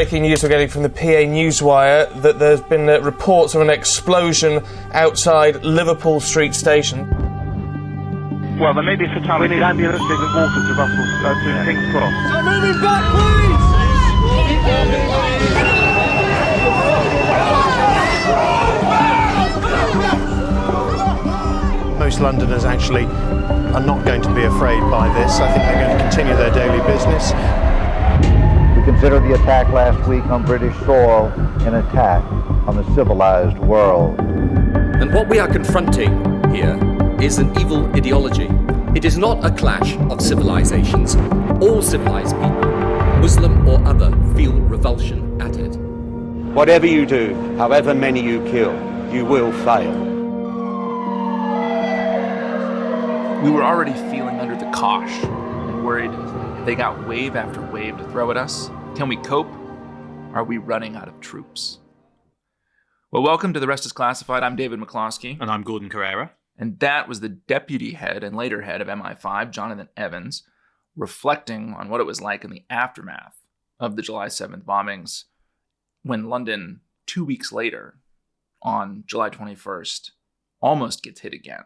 breaking news we're getting from the PA Newswire that there's been reports of an explosion outside Liverpool Street Station. Well, there may be fatalities. We need ambulances and water to Russell, to King's Cross. I'm moving back, please! Most Londoners actually are not going to be afraid by this. I think they're going to continue their daily business. We consider the attack last week on British soil an attack on the civilized world. And what we are confronting here is an evil ideology. It is not a clash of civilizations. All civilized people, Muslim or other, feel revulsion at it. Whatever you do, however many you kill, you will fail. We were already feeling under the cosh and worried if they got wave after wave to throw at us. Can we cope? Are we running out of troops? Well, welcome to The Rest is Classified. I'm David McCloskey. And I'm Gordon Carrera. And that was the deputy head and later head of MI5, Jonathan Evans, reflecting on what it was like in the aftermath of the July 7th bombings when London, 2 weeks later, on July 21st, almost gets hit again.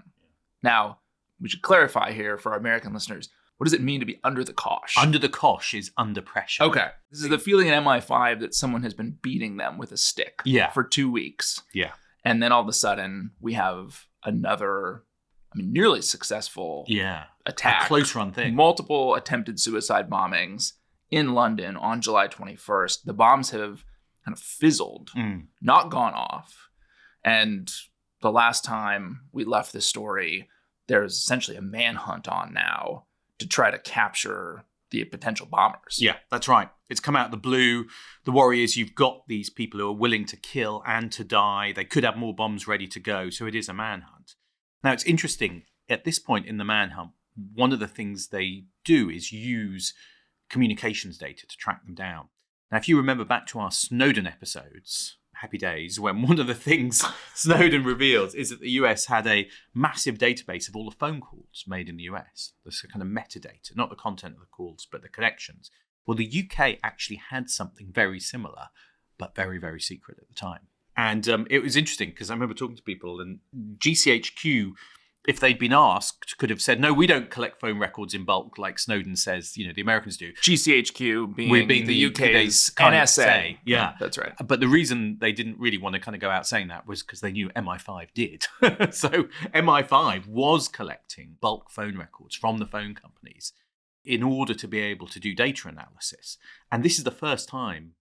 Now, we should clarify here for our American listeners, what does it mean to be under the cosh? Under the cosh is under pressure. Okay. This is the feeling in MI5 that someone has been beating them with a stick for 2 weeks. Yeah. And then all of a sudden, we have another, nearly successful attack. A close run thing. Multiple attempted suicide bombings in London on July 21st. The bombs have kind of fizzled, not gone off. And the last time we left this story, there's essentially a manhunt on now to try to capture the potential bombers. Yeah, that's right. It's come out of the blue. The worry is you've got these people who are willing to kill and to die. They could have more bombs ready to go. So it is a manhunt. Now, it's interesting. At this point in the manhunt, one of the things they do is use communications data to track them down. Now, if you remember back to our Snowden episodes, happy days, when one of the things Snowden reveals is that the US had a massive database of all the phone calls made in the US. This kind of metadata, not the content of the calls, but the connections. Well, the UK actually had something very similar, but very, very secret at the time. And it was interesting because I remember talking to people, and GCHQ, if they'd been asked, could have said, no, we don't collect phone records in bulk like Snowden says, the Americans do. GCHQ being the UK's NSA. Yeah, that's right. But the reason they didn't really want to kind of go out saying that was because they knew MI5 did. So MI5 was collecting bulk phone records from the phone companies in order to be able to do data analysis. And this is the first time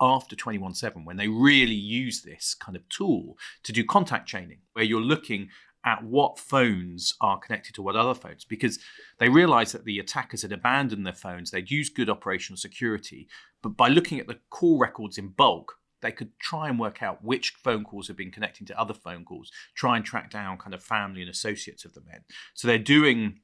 after 21/7 when they really use this kind of tool to do contact chaining, where you're looking at what phones are connected to what other phones, because they realized that the attackers had abandoned their phones. They'd used good operational security, but by looking at the call records in bulk, they could try and work out which phone calls have been connecting to other phone calls, try and track down kind of family and associates of the men. So they're doing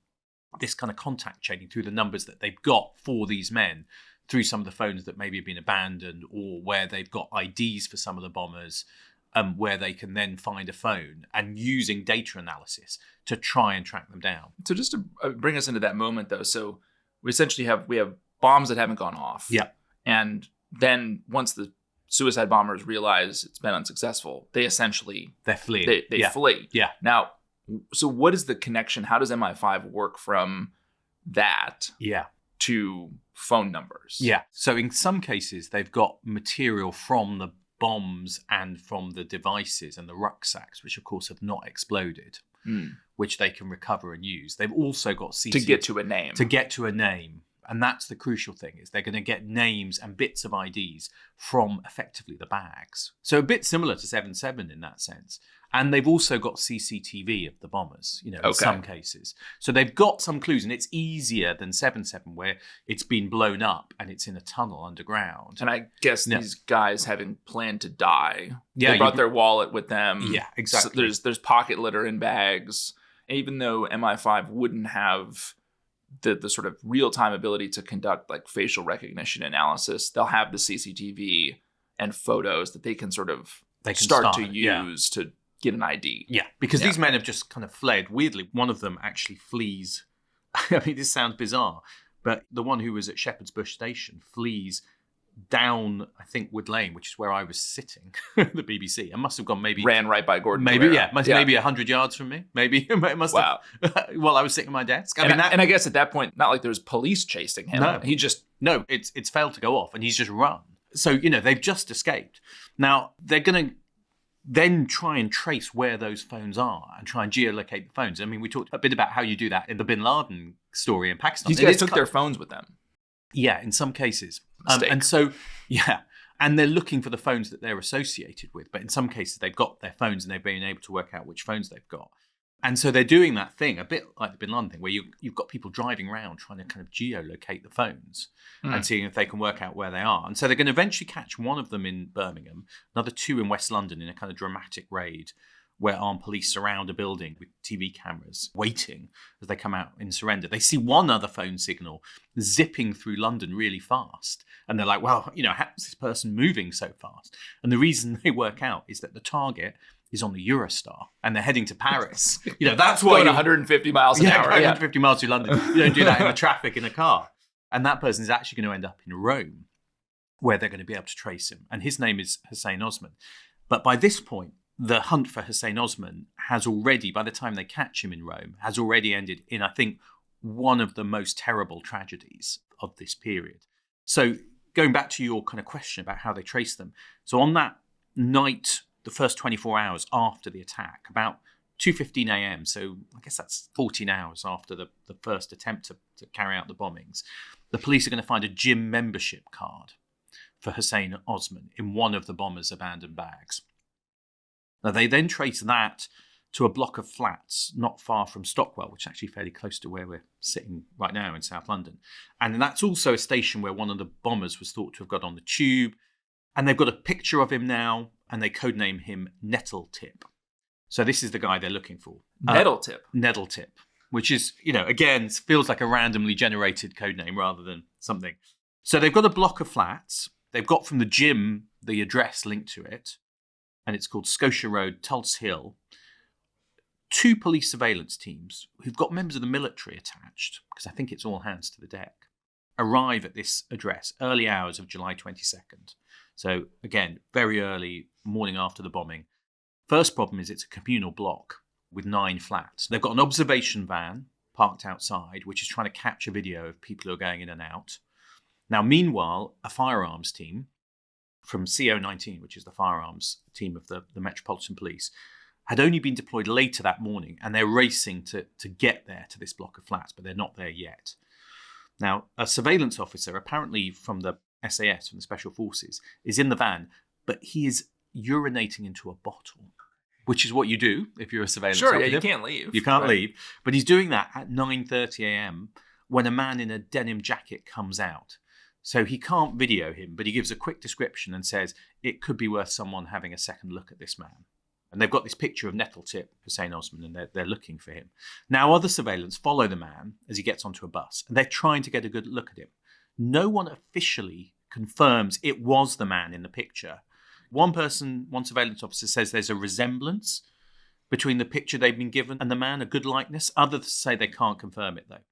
this kind of contact chaining through the numbers that they've got for these men, through some of the phones that maybe have been abandoned, or where they've got IDs for some of the bombers, where they can then find a phone, and using data analysis to try and track them down. So just to bring us into that moment, though, so we essentially have bombs that haven't gone off. Yeah. And then once the suicide bombers realize it's been unsuccessful, they essentially... They're fleeing. They flee. Yeah. Now, so what is the connection? How does MI5 work from that to phone numbers? Yeah. So in some cases, they've got material from the bombs and from the devices and the rucksacks, which of course have not exploded, which they can recover and use. They've also got CCTV to get to a name. And that's the crucial thing, is they're going to get names and bits of IDs from effectively the bags. So a bit similar to 7/7 in that sense. And they've also got CCTV of the bombers, in some cases. So they've got some clues, and it's easier than 7/7, where it's been blown up and it's in a tunnel underground. And I guess these guys having planned to die, they brought their wallet with them. Yeah, exactly. So there's pocket litter in bags. And even though MI5 wouldn't have the sort of real-time ability to conduct like facial recognition analysis, they'll have the CCTV and photos that they can start to use to get an ID. Yeah, because these men have just kind of fled. Weirdly, one of them actually flees. I mean, this sounds bizarre, but the one who was at Shepherd's Bush Station flees down, I think, Wood Lane, which is where I was sitting, the BBC. I must have gone ran right by Gordon. Maybe, Pereira. maybe 100 yards from me. Maybe it must have. While I was sitting at my desk. And I guess at that point, not like there was police chasing him. No, No, it's failed to go off, and he's just run. So they've just escaped. Now they're going to then try and trace where those phones are and try and geolocate the phones. I mean, we talked a bit about how you do that in the Bin Laden story in Pakistan. These guys took their phones with them. Yeah, in some cases. And so, and they're looking for the phones that they're associated with. But in some cases, they've got their phones and they've been able to work out which phones they've got. And so they're doing that thing, a bit like the Bin Laden thing, where you've got people driving around trying to kind of geolocate the phones and seeing if they can work out where they are. And so they're going to eventually catch one of them in Birmingham, another two in West London in a kind of dramatic raid where armed police surround a building with TV cameras waiting as they come out in surrender. They see one other phone signal zipping through London really fast. And they're like, well, how is this person moving so fast? And the reason they work out is that the target is on the Eurostar and they're heading to Paris. That's why going 150 miles an hour. 150 miles to London. You don't do that in the traffic in a car. And that person is actually going to end up in Rome, where they're going to be able to trace him. And his name is Hussein Osman. But by this point, the hunt for Hussein Osman has already, by the time they catch him in Rome, has already ended in, I think, one of the most terrible tragedies of this period. So going back to your kind of question about how they trace them. So on that night, the first 24 hours after the attack, about 2:15 a.m., so I guess that's 14 hours after the first attempt to carry out the bombings, the police are going to find a gym membership card for Hussein Osman in one of the bombers' abandoned bags. Now, they then trace that to a block of flats not far from Stockwell, which is actually fairly close to where we're sitting right now in South London. And that's also a station where one of the bombers was thought to have got on the tube. And they've got a picture of him now, and they codename him Nettletip. So this is the guy they're looking for. Nettletip. Nettletip, which is, again, feels like a randomly generated codename rather than something. So they've got a block of flats. They've got from the gym the address linked to it, and it's called Scotia Road, Tulse Hill. 2 police surveillance teams who've got members of the military attached, because I think it's all hands to the deck, arrive at this address early hours of July 22nd. So again, very early, morning after the bombing. First problem is it's a communal block with 9 flats. They've got an observation van parked outside, which is trying to capture video of people who are going in and out. Now, meanwhile, a firearms team from CO19, which is the firearms team of the Metropolitan Police, had only been deployed later that morning, and they're racing to get there to this block of flats, but they're not there yet. Now, a surveillance officer, apparently from the SAS, from the Special Forces, is in the van, but he is urinating into a bottle, which is what you do if you're a surveillance officer. Sure, you can't leave. You can't leave. But he's doing that at 9:30 a.m. when a man in a denim jacket comes out. So he can't video him, but he gives a quick description and says, it could be worth someone having a second look at this man. And they've got this picture of Nettletip, Hussein Osman, and they're looking for him. Now, other surveillance follow the man as he gets onto a bus, and they're trying to get a good look at him. No one officially confirms it was the man in the picture. One surveillance officer says there's a resemblance between the picture they've been given and the man, a good likeness. Others say they can't confirm it, though.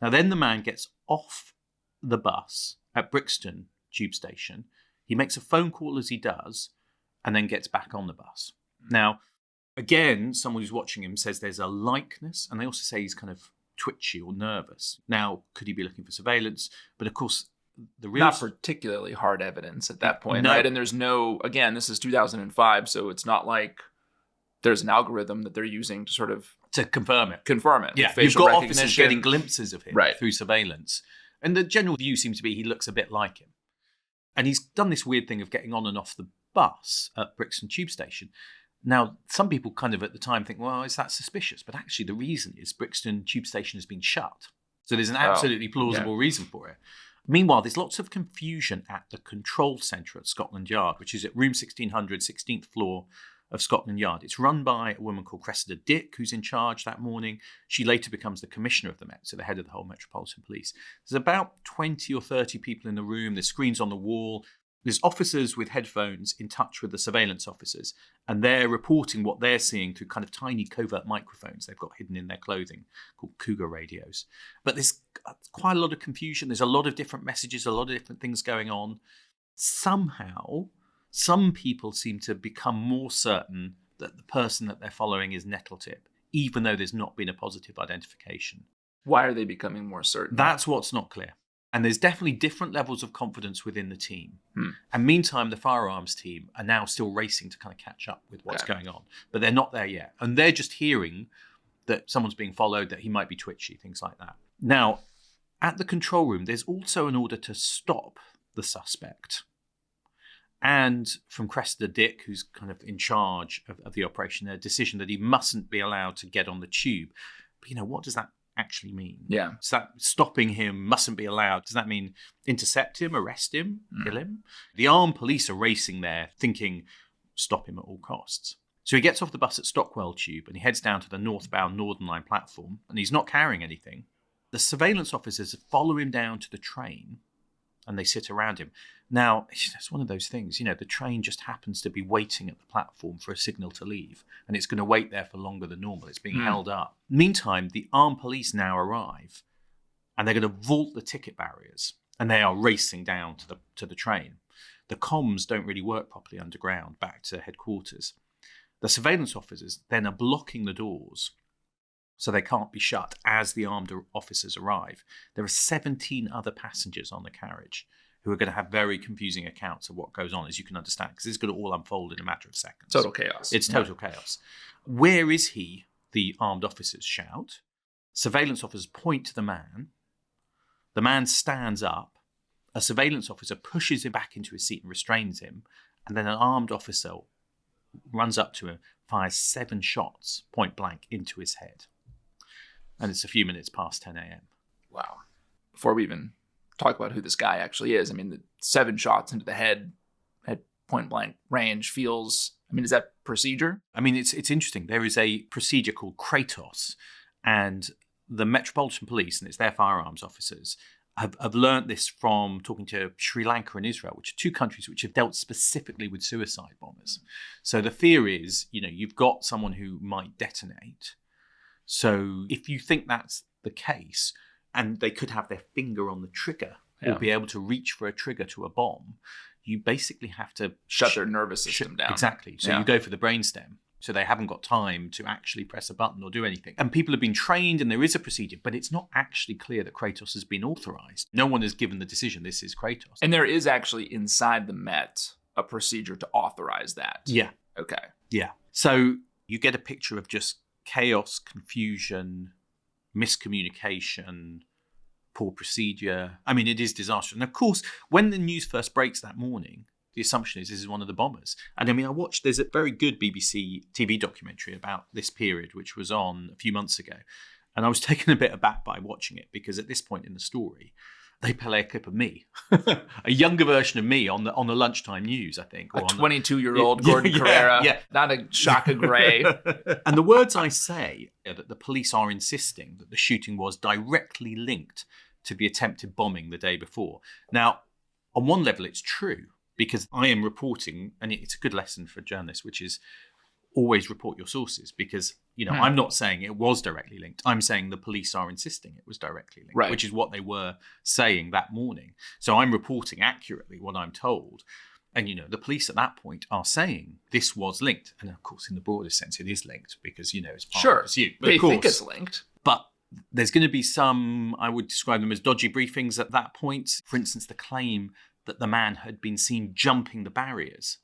Now, then the man gets off the bus at Brixton tube station. He makes a phone call as he does, and then gets back on the bus. Now, again, someone who's watching him says there's a likeness, and they also say he's kind of twitchy or nervous. Now, could he be looking for surveillance? But of course, the real... Not particularly hard evidence at that point, No. right? And there's no, again, this is 2005, so it's not like there's an algorithm that they're using to sort of... To confirm it. Confirm it. Yeah, you've Facial got officers recognition. getting glimpses of him through surveillance. And the general view seems to be he looks a bit like him. And he's done this weird thing of getting on and off the bus at Brixton tube station. Now, some people kind of at the time think, well, is that suspicious? But actually the reason is Brixton tube station has been shut. So there's an absolutely plausible reason for it. Meanwhile, there's lots of confusion at the control centre at Scotland Yard, which is at room 1600, 16th floor of Scotland Yard. It's run by a woman called Cressida Dick, who's in charge that morning. She later becomes the commissioner of the Met, so the head of the whole Metropolitan Police. There's about 20 or 30 people in the room. There's screens on the wall. There's officers with headphones in touch with the surveillance officers, and they're reporting what they're seeing through kind of tiny covert microphones they've got hidden in their clothing called Cougar radios. But there's quite a lot of confusion. There's a lot of different messages, a lot of different things going on. somehow some people seem to become more certain that the person that they're following is Nettletip, even though there's not been a positive identification. Why are they becoming more certain? That's what's not clear. And there's definitely different levels of confidence within the team. And meantime, the firearms team are now still racing to kind of catch up with what's going on. But they're not there yet. And they're just hearing that someone's being followed, that he might be twitchy, things like that. Now, at the control room, there's also an order to stop the suspect. And from Cressida Dick, who's kind of in charge of the operation, a decision that he mustn't be allowed to get on the tube. But, what does that actually mean? Yeah. Is that stopping him mustn't be allowed? Does that mean intercept him, arrest him, kill him? The armed police are racing there thinking, stop him at all costs. So he gets off the bus at Stockwell Tube and he heads down to the northbound Northern Line platform, and he's not carrying anything. The surveillance officers follow him down to the train and they sit around him. Now, it's one of those things, the train just happens to be waiting at the platform for a signal to leave, and it's going to wait there for longer than normal. It's being held up. Meantime, the armed police now arrive, and they're going to vault the ticket barriers, and they are racing down to the train. The comms don't really work properly underground back to headquarters. The surveillance officers then are blocking the doors so they can't be shut as the armed officers arrive. There are 17 other passengers on the carriage who are going to have very confusing accounts of what goes on, as you can understand, because it's going to all unfold in a matter of seconds. Total chaos. It's total chaos. Where is he? The armed officers shout. Surveillance officers point to the man. The man stands up. A surveillance officer pushes him back into his seat and restrains him. And then an armed officer runs up to him, fires 7 shots point blank into his head. And it's a few minutes past 10 a.m. Wow. Before we even talk about who this guy actually is, the 7 shots into the head at point blank range feels, is that procedure? It's interesting. There is a procedure called Kratos, and the Metropolitan Police, and it's their firearms officers, have learnt this from talking to Sri Lanka and Israel, which are 2 countries which have dealt specifically with suicide bombers. So the fear is, you've got someone who might detonate. So if you think that's the case, and they could have their finger on the trigger or be able to reach for a trigger to a bomb, you basically have to shut their nervous system down. Exactly. So you go for the brainstem. So they haven't got time to actually press a button or do anything. And people have been trained and there is a procedure, but it's not actually clear that Kratos has been authorized. No one has given the decision, this is Kratos. And there is actually inside the Met a procedure to authorize that. Yeah. Okay. Yeah. So you get a picture of just chaos, confusion, miscommunication, poor procedure. It is disastrous. And of course, when the news first breaks that morning, the assumption is this is one of the bombers. And there's a very good BBC TV documentary about this period, which was on a few months ago. And I was taken a bit aback by watching it, because at this point in the story, they play a clip of me, a younger version of me on the lunchtime news, I think. Or a 22-year-old Gordon Carrera, not a Shaka Gray. And the words I say are that the police are insisting that the shooting was directly linked to the attempted bombing the day before. Now, on one level, it's true, because I am reporting, and it's a good lesson for journalists, which is always report your sources, because I'm not saying it was directly linked. I'm saying the police are insisting it was directly linked, which is what they were saying that morning. So I'm reporting accurately what I'm told. And, the police at that point are saying this was linked. And of course, in the broader sense, it is linked because, it's part of the pursuit. But they think it's linked. But there's going to be some, I would describe them as dodgy briefings at that point. For instance, the claim that the man had been seen jumping the barriers.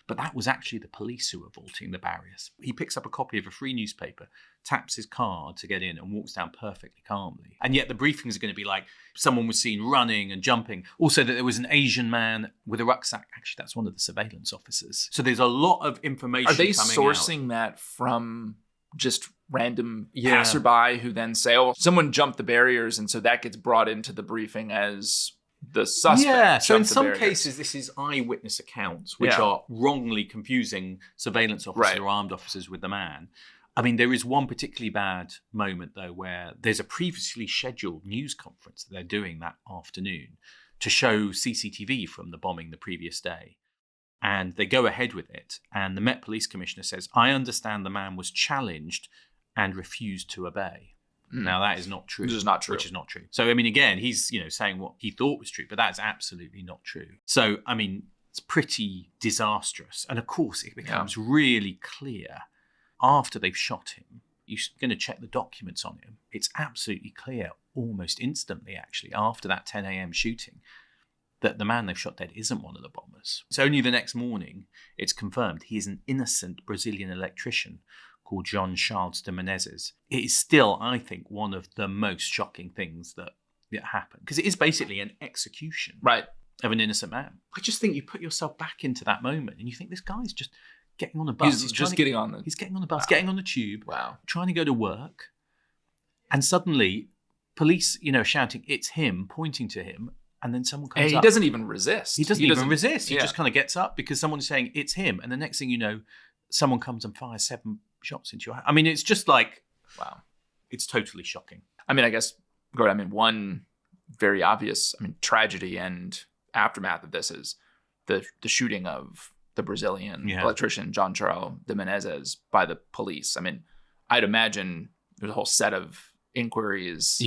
But that was actually the police who were vaulting the barriers. He picks up a copy of a free newspaper, taps his card to get in, and walks down perfectly calmly. And yet the briefings are going to be like, someone was seen running and jumping. Also that there was an Asian man with a rucksack. Actually, that's one of the surveillance officers. So there's a lot of information coming out. Are they sourcing that from just random passerby who then say, someone jumped the barriers, and so that gets brought into the briefing as the suspect? Yeah, so in some cases, this is eyewitness accounts, which are wrongly confusing surveillance officers or armed officers with the man. There is one particularly bad moment, though, where there's a previously scheduled news conference that they're doing that afternoon to show CCTV from the bombing the previous day. And they go ahead with it. And the Met Police Commissioner says, I understand the man was challenged and refused to obey. Now, that is not true. Which is not true. Which is not true. So, I mean, again, he's, saying what he thought was true, but that's absolutely not true. So, I mean, it's pretty disastrous. And of course, it becomes really clear after they've shot him. You're going to check the documents on him. It's absolutely clear, almost instantly, actually, after that 10 a.m. shooting, that the man they've shot dead isn't one of the bombers. It's only the next morning it's confirmed he is an innocent Brazilian electrician called João Charles de Menezes. It is still, I think, one of the most shocking things that happened, because it is basically an execution of an innocent man. I just think you put yourself back into that moment and you think this guy's just getting on a bus. He's just getting on the... He's getting on the bus, getting on the tube, trying to go to work, and suddenly police, shouting, "It's him," pointing to him, and then someone comes up. He doesn't even resist. He doesn't even resist. He just kind of gets up because someone's saying, "It's him," and the next thing you know, someone comes and fires 7 shots into your head. I mean, it's just like, wow. It's totally shocking. I mean, I guess, Gordon, one very obvious, tragedy and aftermath of this is the shooting of the Brazilian electrician, João Charles de Menezes, by the police. I mean, I'd imagine there's a whole set of inquiries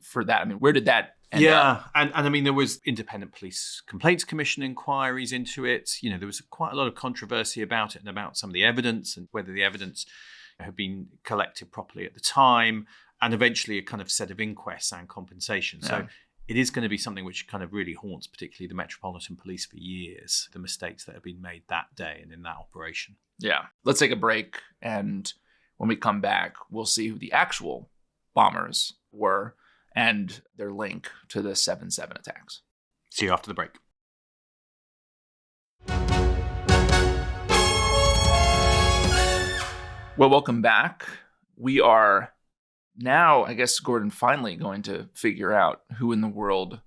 for that. I mean, where did that end up? And I mean, there was independent police complaints commission inquiries into it. There was quite a lot of controversy about it and about some of the evidence and whether the evidence had been collected properly at the time, and eventually a kind of set of inquests and compensation. So it is going to be something which kind of really haunts particularly the Metropolitan Police for years, the mistakes that have been made that day and in that operation. Yeah. Let's take a break, and when we come back, we'll see who the actual bombers were and their link to the 7/7 attacks. See you after the break. Well, welcome back. We are now, I guess, Gordon, finally going to figure out who in the world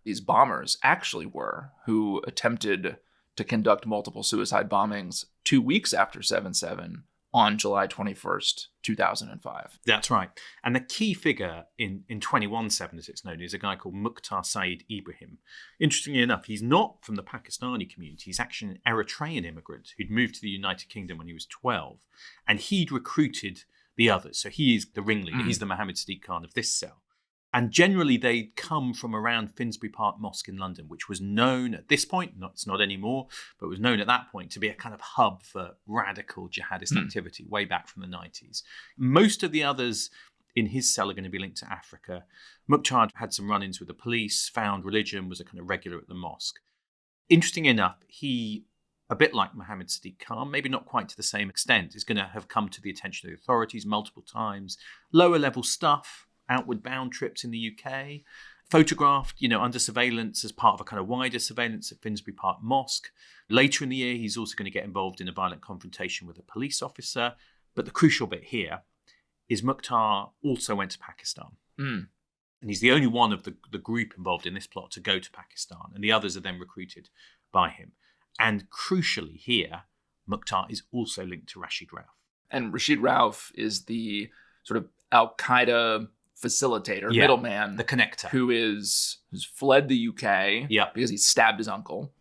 these bombers actually were, who attempted to conduct multiple suicide bombings 2 weeks after 7/7 on July 21st, 2005. That's right. And the key figure in 21/7, as it's known, is a guy called Mukhtar Saeed Ibrahim. Interestingly enough, he's not from the Pakistani community. He's actually an Eritrean immigrant who'd moved to the United Kingdom when he was 12. And he'd recruited the others. So he is the ringleader. He's the Mohammed Sadiq Khan of this cell. And generally, they'd come from around Finsbury Park Mosque in London, which was known at this point, it's not anymore, but was known at that point to be a kind of hub for radical jihadist activity way back from the 90s. Most of the others in his cell are going to be linked to Africa. Mukhtar had some run-ins with the police, found religion, was a kind of regular at the mosque. Interesting enough, he, a bit like Mohammed Sadiq Khan, maybe not quite to the same extent, is going to have come to the attention of the authorities multiple times. Lower level stuff, outward bound trips in the UK, photographed, under surveillance as part of a kind of wider surveillance at Finsbury Park Mosque. Later in the year, he's also going to get involved in a violent confrontation with a police officer. But the crucial bit here is Mukhtar also went to Pakistan. And he's the only one of the group involved in this plot to go to Pakistan, and the others are then recruited by him. And crucially here, Mukhtar is also linked to Rashid Rauf. And Rashid Rauf is the sort of al-Qaeda facilitator, middleman, the connector, who's fled the UK because he stabbed his uncle,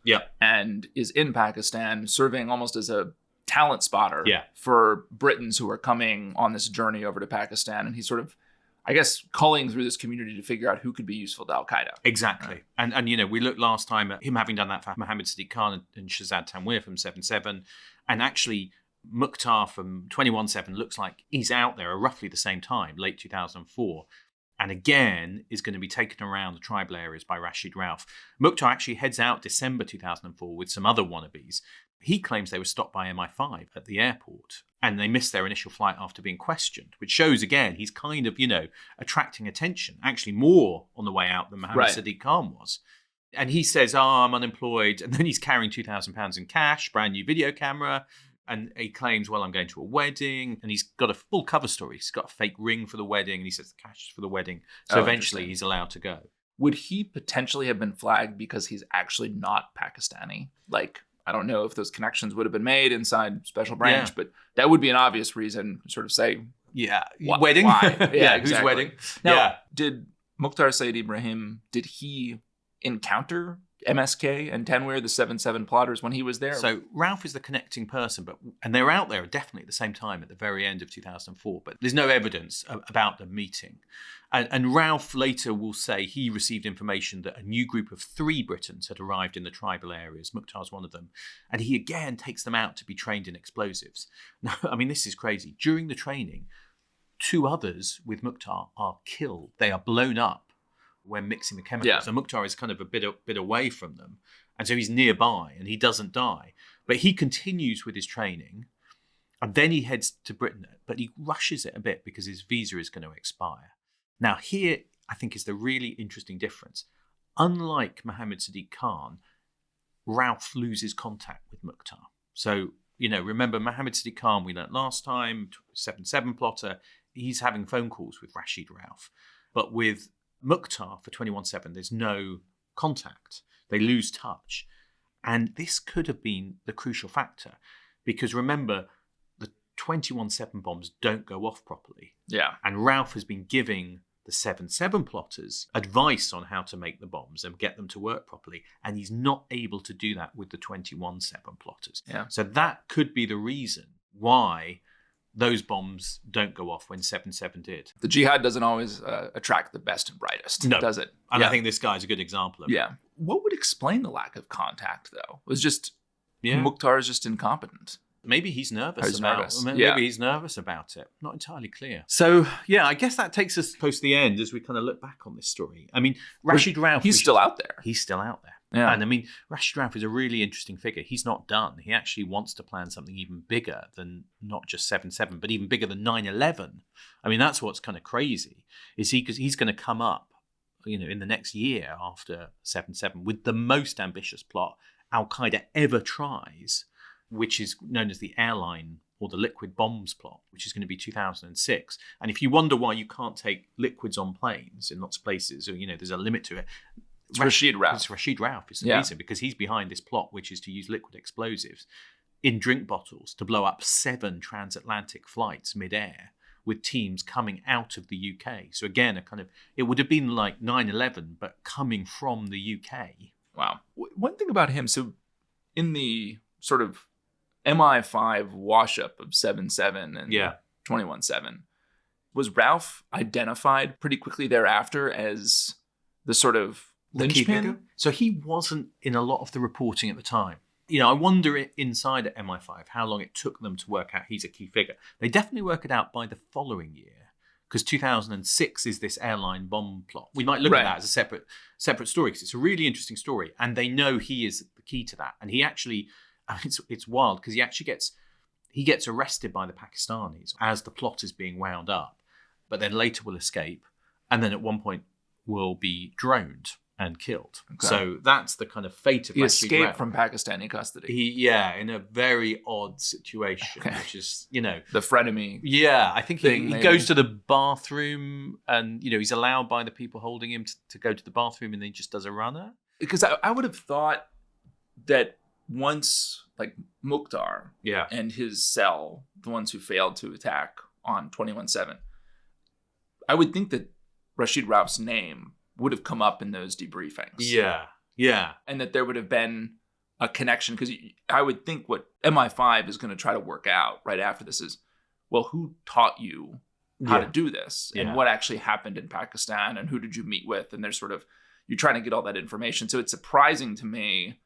and is in Pakistan serving almost as a talent spotter for Britons who are coming on this journey over to Pakistan. And he's sort of, I guess, culling through this community to figure out who could be useful to al-Qaeda. Exactly. Right. And we looked last time at him having done that for Mohammed Sadiq Khan and Shahzad Tanweer from 7/7, and actually Mukhtar from 21/7 looks like he's out there at roughly the same time, late 2004, and again is going to be taken around the tribal areas by Rashid Rauf. Mukhtar actually heads out December 2004 with some other wannabes. He claims they were stopped by MI5 at the airport and they missed their initial flight after being questioned, which shows, again, he's kind of, attracting attention, actually more on the way out than Mohammed Sadiq Khan was. And he says, I'm unemployed. And then he's carrying £2,000 in cash, brand new video camera. And he claims, I'm going to a wedding. And he's got a full cover story. He's got a fake ring for the wedding. And he says the cash is for the wedding. So eventually he's allowed to go. Would he potentially have been flagged because he's actually not Pakistani? I don't know if those connections would have been made inside Special Branch, but that would be an obvious reason to sort of say, wedding? Why? Exactly. Whose wedding? Now, did Mukhtar Saeed Ibrahim, did he encounter MSK and Tenware, the 7/7 plotters, when he was there? So Rauf is the connecting person, and they were out there definitely at the same time at the very end of 2004, but there's no evidence about them meeting. And Rauf later will say he received information that a new group of 3 Britons had arrived in the tribal areas. Mukhtar's one of them. And he again takes them out to be trained in explosives. Now, I mean, this is crazy. During the training, 2 others with Mukhtar are killed. They are blown up when mixing the chemicals. Yeah. So Mukhtar is kind of a bit away from them. And so he's nearby and he doesn't die. But he continues with his training. And then he heads to Britain, but he rushes it a bit because his visa is going to expire. Now, here, I think, is the really interesting difference. Unlike Mohammed Sadiq Khan, Rauf loses contact with Mukhtar. So, remember Mohammed Sadiq Khan, we learnt last time, 7/7 plotter, he's having phone calls with Rashid Rauf. But with Mukhtar for 21/7, there's no contact. They lose touch. And this could have been the crucial factor. Because remember, the 21/7 bombs don't go off properly. Yeah. And Rauf has been giving the 7/7 plotters advice on how to make the bombs and get them to work properly. And he's not able to do that with the 21/7 plotters. Yeah. So that could be the reason why those bombs don't go off when 7/7 did. The jihad doesn't always attract the best and brightest, does it? And I think this guy's a good example of it. What would explain the lack of contact, though? It was just Mukhtar is just incompetent. Maybe he's nervous Maybe he's nervous about it. Not entirely clear. So, I guess that takes us close to the end as we kind of look back on this story. I mean, Rashid Rauf... He's still out there. He's still out there. Yeah. And I mean, Rashid Rauf is a really interesting figure. He's not done. He actually wants to plan something even bigger than not just 7/7, but even bigger than 9/11. I mean, that's what's kind of crazy, is he's going to come up, in the next year after 7/7 with the most ambitious plot al-Qaeda ever tries, which is known as the airline or the liquid bombs plot, which is going to be 2006. And if you wonder why you can't take liquids on planes in lots of places, there's a limit to it. It's Rashid Rauf. It's Rashid Rauf is the reason, because he's behind this plot, which is to use liquid explosives in drink bottles to blow up 7 transatlantic flights midair with teams coming out of the UK. So again, it would have been like 9/11, but coming from the UK. Wow. One thing about him, so in the sort of MI5 wash-up of 7/7 and 21/7, was Rauf identified pretty quickly thereafter as the sort of linchpin? So he wasn't in a lot of the reporting at the time. I wonder inside at MI5 how long it took them to work out he's a key figure. They definitely work it out by the following year, because 2006 is this airline bomb plot. We might look at that as a separate story, because it's a really interesting story, and they know he is the key to that. And he actually... it's wild, because he gets arrested by the Pakistanis as the plot is being wound up, but then later will escape, and then at one point will be droned and killed. Okay. So that's the kind of fate of He Rashid escaped Rauf. from Pakistani custody. In a very odd situation, which is, the frenemy. Yeah, I think he goes to the bathroom and, he's allowed by the people holding him to go to the bathroom, and then he just does a runner. Because I would have thought that once, like, Mukhtar and his cell, the ones who failed to attack on 21/7, I would think that Rashid Rauf's name would have come up in those debriefings. Yeah. And that there would have been a connection, because I would think what MI5 is going to try to work out right after this is, well, who taught you how to do this? And what actually happened in Pakistan? And who did you meet with? And there's you're trying to get all that information. So it's surprising to me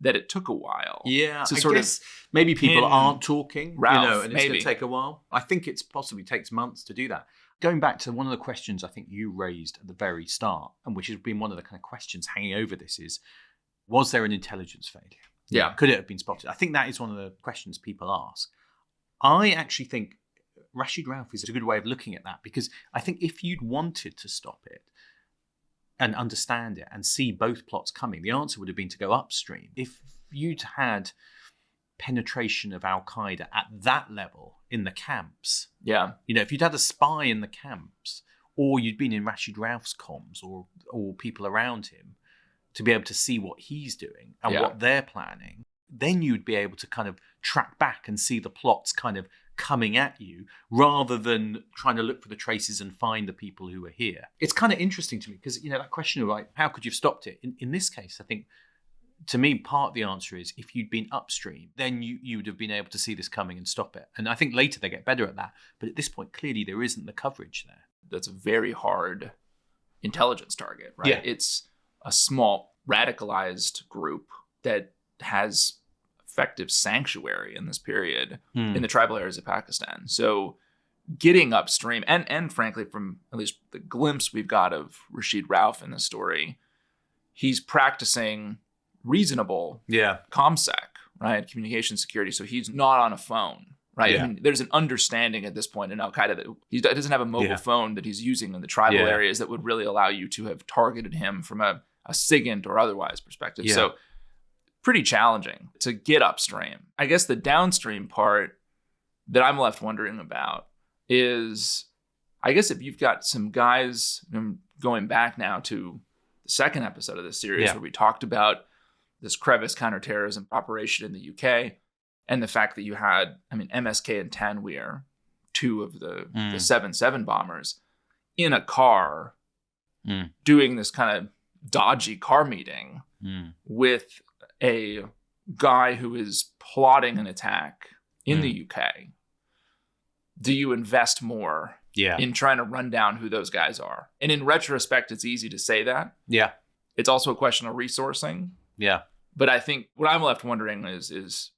that it took a while. Yeah, to I guess maybe people aren't talking, Rauf, and it's going to take a while. I think it's possibly takes months to do that. Going back to one of the questions I think you raised at the very start, and which has been one of the kind of questions hanging over this, is, was there an intelligence failure? Yeah. Could it have been spotted? I think that is one of the questions people ask. I actually think Rashid Rauf is a good way of looking at that, because I think if you'd wanted to stop it and understand it and see both plots coming, the answer would have been to go upstream. If you'd had penetration of al-Qaeda at that level in the camps, if you'd had a spy in the camps, or you'd been in Rashid Rauf's comms or people around him to be able to see what he's doing and what they're planning, then you'd be able to kind of track back and see the plots kind of coming at you, rather than trying to look for the traces and find the people who are here. It's kind of interesting to me, because that question of, like, how could you have stopped it? In this case, I think to me, part of the answer is if you'd been upstream, then you would have been able to see this coming and stop it. And I think later they get better at that. But at this point, clearly there isn't the coverage there. That's a very hard intelligence target, right? Yeah. It's a small radicalized group that has effective sanctuary in this period in the tribal areas of Pakistan. So getting upstream and frankly, from at least the glimpse we've got of Rashid Rauf in this story, he's practicing reasonable ComSec, right? Communication security. So he's not on a phone, right? Yeah. I mean, there's an understanding at this point in Al-Qaeda that he doesn't have a mobile phone that he's using in the tribal areas that would really allow you to have targeted him from a SIGINT or otherwise perspective. Yeah. So pretty challenging to get upstream. I guess the downstream part that I'm left wondering about is, I guess if you've got some guys, going back now to the second episode of this series where we talked about this crevice counterterrorism operation in the UK and the fact that you had, MSK and Tanweer, two of the 7/7 bombers, in a car doing this kind of dodgy car meeting with a guy who is plotting an attack in the UK. Do you invest more in trying to run down who those guys are? And in retrospect, it's easy to say that. Yeah. It's also a question of resourcing. Yeah. But I think what I'm left wondering is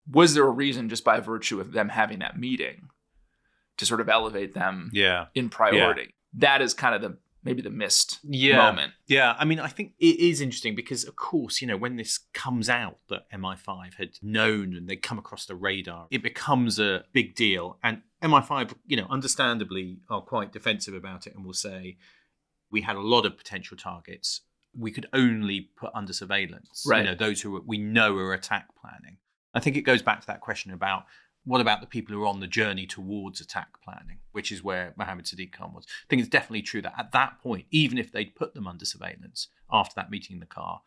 was there a reason just by virtue of them having that meeting to sort of elevate them in priority? That is kind of maybe the missed moment. Yeah, I think it is interesting because, of course, when this comes out that MI5 had known and they come across the radar, it becomes a big deal. And MI5, understandably are quite defensive about it and will say, we had a lot of potential targets. We could only put under surveillance, those who we know are attack planning. I think it goes back to that question about what about the people who are on the journey towards attack planning, which is where Mohammed Sadiq Khan was. I think it's definitely true that at that point, even if they'd put them under surveillance after that meeting in the car,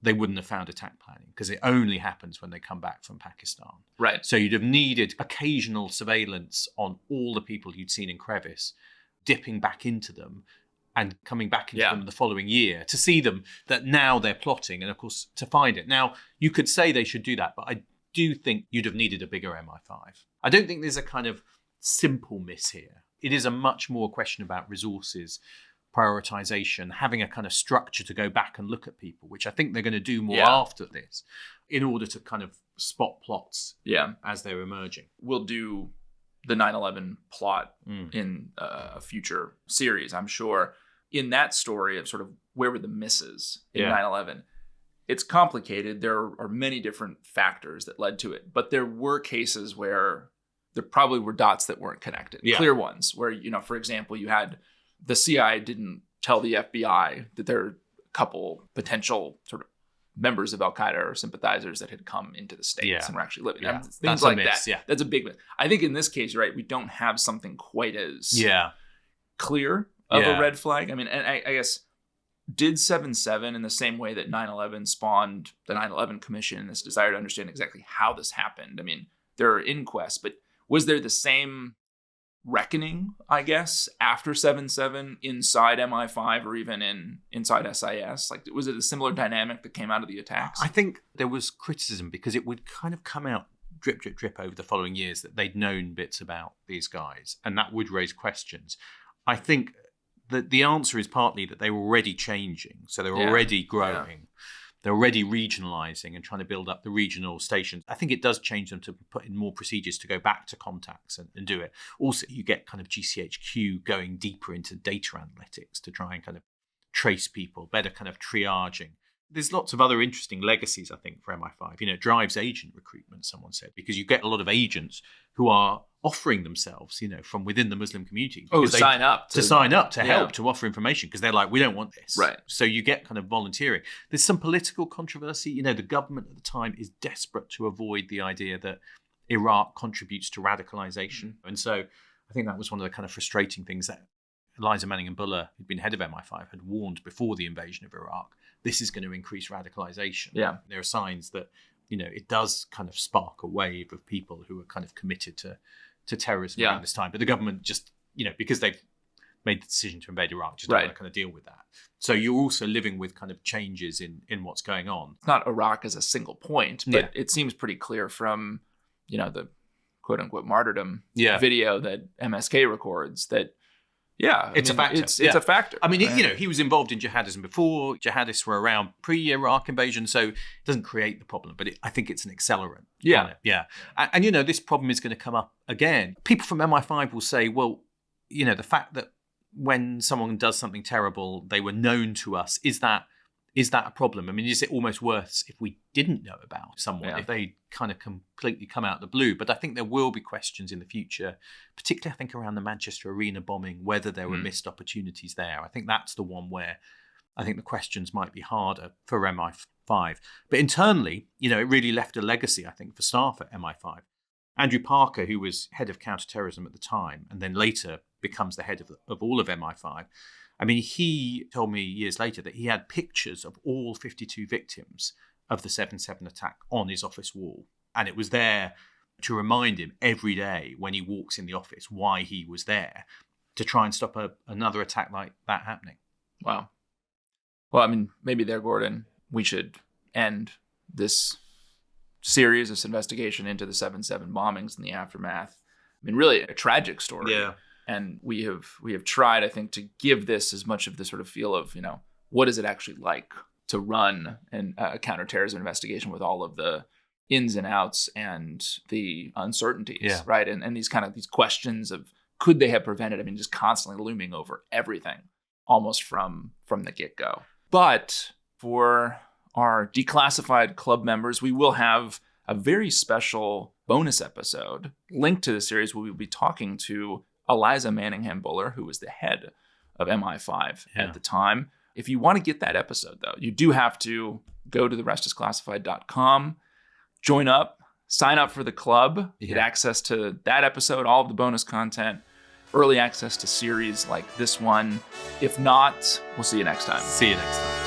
they wouldn't have found attack planning because it only happens when they come back from Pakistan. Right. So you'd have needed occasional surveillance on all the people you'd seen in Crevice, dipping back into them and coming back into them the following year to see them that now they're plotting and, of course, to find it. Now, you could say they should do that, but I do think you'd have needed a bigger MI5. I don't think there's a kind of simple miss here. It is a much more question about resources, prioritization, having a kind of structure to go back and look at people, which I think they're going to do more after this in order to kind of spot plots as they're emerging. We'll do the 9/11 plot in a future series, I'm sure. In that story of sort of where were the misses in 9/11, it's complicated. There are many different factors that led to it, but there were cases where there probably were dots that weren't connected, clear ones where, for example, you had the CIA didn't tell the FBI that there are a couple potential sort of members of Al-Qaeda or sympathizers that had come into the States and were actually living. Things like that. Yeah. That's a big miss. I think in this case, you're right, we don't have something quite as clear of a red flag. And I guess, did 7/7 in the same way that 9/11 spawned the 9/11 Commission and this desire to understand exactly how this happened? There are inquests, but was there the same reckoning, I guess, after 7/7 inside MI5 or even inside SIS? Like, was it a similar dynamic that came out of the attacks? I think there was criticism because it would kind of come out drip, drip, drip over the following years that they'd known bits about these guys, and that would raise questions. I think that the answer is partly that they were already changing, so they're already growing. They're already regionalising and trying to build up the regional stations. I think it does change them to put in more procedures to go back to contacts and do it. Also, you get kind of GCHQ going deeper into data analytics to try and kind of trace people, better kind of triaging. There's lots of other interesting legacies, I think, for MI5. It drives agent recruitment, someone said, because you get a lot of agents who are offering themselves, from within the Muslim community. Sign up to help, to offer information, because they're like, we don't want this. Right. So you get kind of volunteering. There's some political controversy. The government at the time is desperate to avoid the idea that Iraq contributes to radicalization. And so I think that was one of the kind of frustrating things that Eliza Manning and Buller, who'd been head of MI5, had warned before the invasion of Iraq. This is going to increase radicalization. Yeah. There are signs that, it does kind of spark a wave of people who are kind of committed to terrorism during this time. But the government just, because they've made the decision to invade Iraq. Just don't Right. want to kind of deal with that. So you're also living with kind of changes in what's going on. It's not Iraq as a single point, but Yeah. it seems pretty clear from, the quote unquote martyrdom Yeah. video that MSK records that, It's a factor. It's Yeah. a factor. I mean, he was involved in jihadism before. Jihadists were around pre-Iraq invasion, so it doesn't create the problem, but I think it's an accelerant. Yeah. On it. Yeah. And this problem is going to come up again. People from MI5 will say, well, the fact that when someone does something terrible, they were known to us, is that a problem? I mean, is it almost worse if we didn't know about someone, if they kind of completely come out of the blue? But I think there will be questions in the future, particularly I think around the Manchester Arena bombing, whether there were missed opportunities there. I think that's the one where I think the questions might be harder for MI5. But internally, it really left a legacy, I think, for staff at MI5. Andrew Parker, who was head of counterterrorism at the time, and then later becomes the head of all of MI5, I mean, he told me years later that he had pictures of all 52 victims of the 7/7 attack on his office wall. And it was there to remind him every day when he walks in the office why he was there, to try and stop another attack like that happening. Wow. Well, I mean, maybe there, Gordon, we should end this series, this investigation into the 7/7 bombings and the aftermath. I mean, really a tragic story. Yeah. And we have tried, I think, to give this as much of the sort of feel of, what is it actually like to run a counterterrorism investigation with all of the ins and outs and the uncertainties, right? And these questions of could they have prevented? I mean, just constantly looming over everything, almost from the get-go. But for our declassified club members, we will have a very special bonus episode linked to the series where we'll be talking to Eliza Manningham-Buller, who was the head of MI5 at the time. If you want to get that episode, though, you do have to go to therestisclassified.com, join up, sign up for the club, get access to that episode, all of the bonus content, early access to series like this one. If not, we'll see you next time. See you next time.